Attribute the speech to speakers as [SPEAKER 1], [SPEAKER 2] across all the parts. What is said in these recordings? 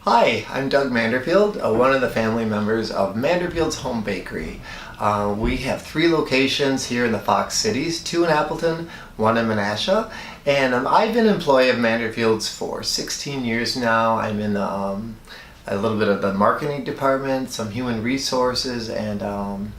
[SPEAKER 1] Hi, I'm Doug Manderfield, one of the family members of Manderfield's Home Bakery. We have 3 locations here in the Fox Cities, 2 in Appleton, 1 in Menasha, and I've been an employee of Manderfield's for 16 years now. I'm in a little bit of the marketing department, some human resources, and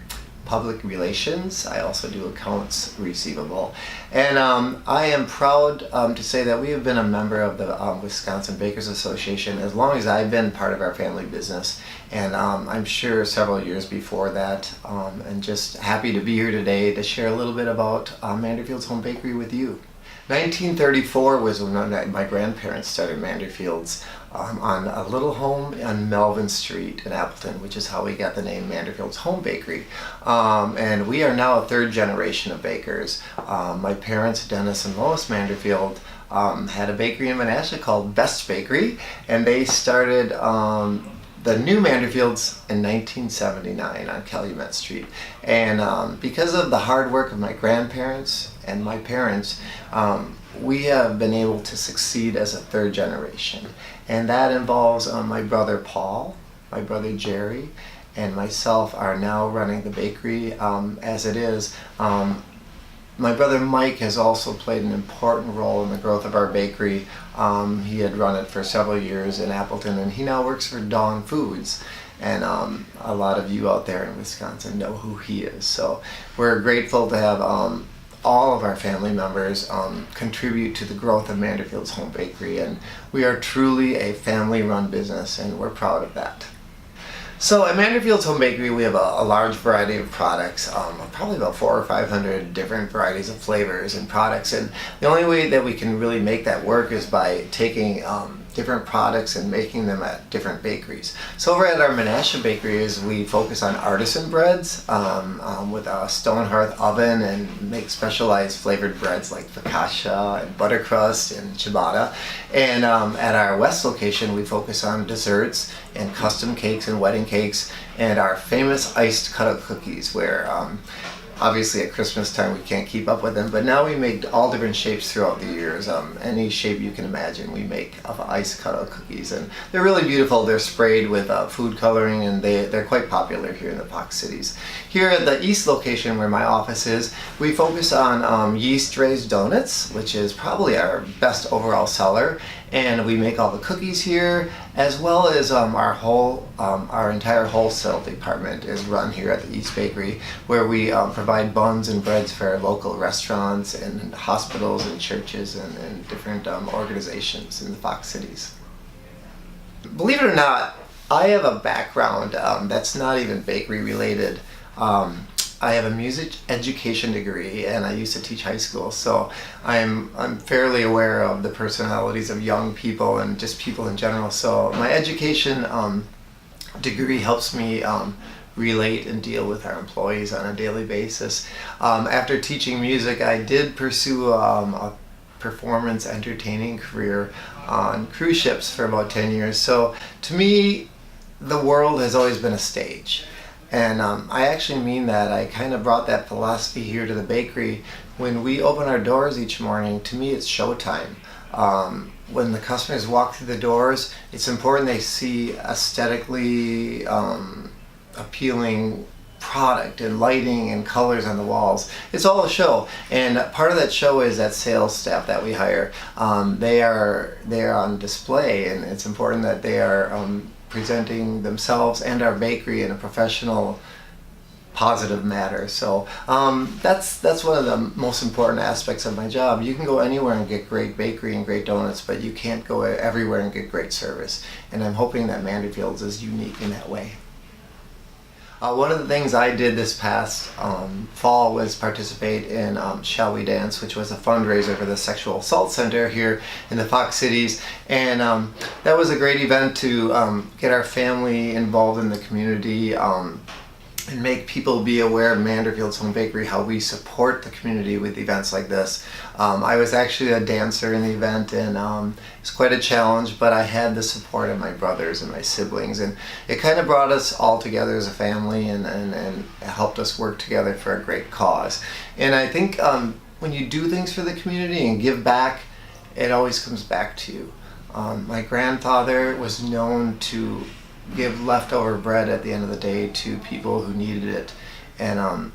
[SPEAKER 1] public relations. I also do accounts receivable. And I am proud to say that we have been a member of the Wisconsin Bakers Association as long as I've been part of our family business. And I'm sure several years before that. And just happy to be here today to share a little bit about Manderfield's Home Bakery with you. 1934 was when my grandparents started Manderfield's on a little home on Melvin Street in Appleton, which is how we got the name Manderfield's Home Bakery. And we are now a 3rd generation of bakers. My parents, Dennis and Lois Manderfield, had a bakery in Menasha called Best Bakery, and they started the new Manderfields in 1979 on Calumet Street. And because of the hard work of my grandparents and my parents, we have been able to succeed as a 3rd generation. And that involves my brother Paul, my brother Jerry, and myself are now running the bakery as it is. My brother Mike has also played an important role in the growth of our bakery. He had run it for several years in Appleton, and he now works for Dawn Foods. And a lot of you out there in Wisconsin know who he is. So we're grateful to have all of our family members contribute to the growth of Manderfield's Home Bakery. And we are truly a family-run business, and we're proud of that. So at Manderfield's Home Bakery, we have a large variety of products, probably about 400 or 500 different varieties of flavors and products. And the only way that we can really make that work is by taking different products and making them at different bakeries. So over at our Menasha bakeries, we focus on artisan breads with a stone hearth oven and make specialized flavored breads like focaccia and buttercrust and ciabatta. And at our West location, we focus on desserts and custom cakes and wedding cakes and our famous iced cutout cookies, where obviously at Christmas time we can't keep up with them, but now we make all different shapes throughout the years. Any shape you can imagine we make of ice cutout cookies, and they're really beautiful. They're sprayed with food coloring, and they're quite popular here in the Fox Cities. Here at the East location where my office is, we focus on yeast raised donuts, which is probably our best overall seller, and we make all the cookies here, as well as our entire wholesale department is run here at the East Bakery, where we provide buns and breads for local restaurants and hospitals and churches and different organizations in the Fox Cities. Believe it or not, I have a background that's not even bakery related. I have a music education degree, and I used to teach high school, so I'm fairly aware of the personalities of young people and just people in general. So my education degree helps me relate and deal with our employees on a daily basis. After teaching music, I did pursue a performance entertaining career on cruise ships for about 10 years. So to me, the world has always been a stage. And I actually mean that. I kind of brought that philosophy here to the bakery. When we open our doors each morning, to me it's showtime. When the customers walk through the doors, it's important they see aesthetically appealing product and lighting and colors on the walls. It's all a show, and part of that show is that sales staff that we hire. They are on display, and it's important that they are presenting themselves and our bakery in a professional, positive manner. So that's one of the most important aspects of my job. You can go anywhere and get great bakery and great donuts, but you can't go everywhere and get great service. And I'm hoping that Manderfield's is unique in that way. One of the things I did this past fall was participate in Shall We Dance, which was a fundraiser for the Sexual Assault Center here in the Fox Cities. And that was a great event to get our family involved in the community and make people be aware of Manderfield's Home Bakery, how we support the community with events like this. I was actually a dancer in the event, and it was quite a challenge, but I had the support of my brothers and my siblings, and it kind of brought us all together as a family and helped us work together for a great cause. And I think when you do things for the community and give back, it always comes back to you. My grandfather was known to give leftover bread at the end of the day to people who needed it. And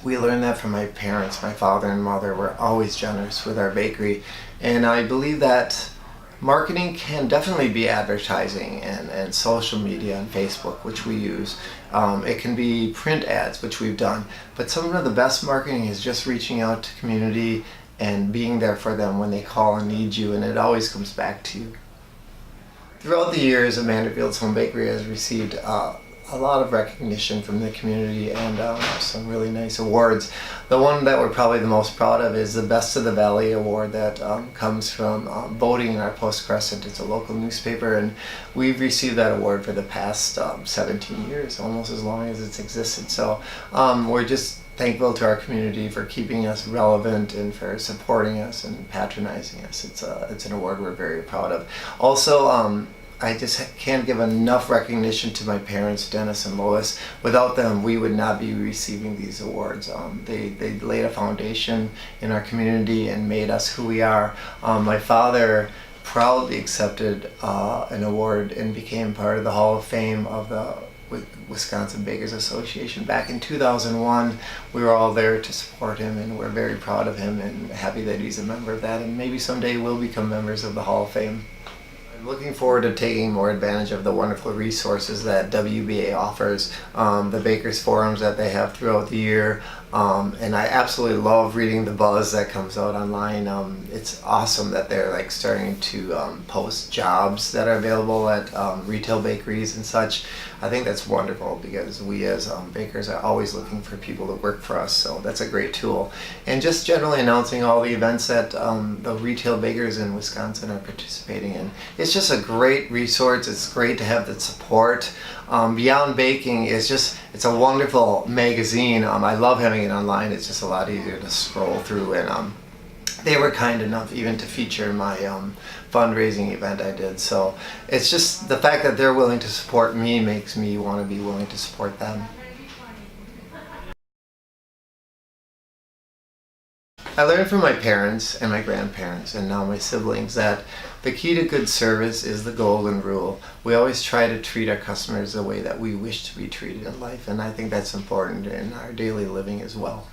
[SPEAKER 1] we learned that from my parents. My father and mother were always generous with our bakery. And I believe that marketing can definitely be advertising and social media and Facebook, which we use. It can be print ads, which we've done. But some of the best marketing is just reaching out to community and being there for them when they call and need you, and it always comes back to you. Throughout the years, Manderfield's Home Bakery has received a lot of recognition from the community and some really nice awards. The one that we're probably the most proud of is the Best of the Valley award that comes from voting in our Post-Crescent. It's a local newspaper, and we've received that award for the past 17 years, almost as long as it's existed. So we're just thankful to our community for keeping us relevant and for supporting us and patronizing us. It's an award we're very proud of. Also, I just can't give enough recognition to my parents, Dennis and Lois. Without them, we would not be receiving these awards. They laid a foundation in our community and made us who we are. My father proudly accepted an award and became part of the Hall of Fame of the Wisconsin Bakers Association. Back in 2001, we were all there to support him, and we're very proud of him and happy that he's a member of that, and maybe someday we'll become members of the Hall of Fame. I'm looking forward to taking more advantage of the wonderful resources that WBA offers, the Bakers Forums that they have throughout the year, and I absolutely love reading the buzz that comes out online. It's awesome that they're starting to post jobs that are available at retail bakeries and such. I think that's wonderful because we as bakers are always looking for people to work for us, so that's a great tool. And just generally announcing all the events that the retail bakers in Wisconsin are participating in. It's just a great resource. It's great to have the support. Beyond Baking is it's a wonderful magazine. I love having it online. It's just a lot easier to scroll through, and they were kind enough even to feature my fundraising event I did. So it's just the fact that they're willing to support me makes me want to be willing to support them. I learned from my parents and my grandparents and now my siblings that the key to good service is the golden rule. We always try to treat our customers the way that we wish to be treated in life, and I think that's important in our daily living as well.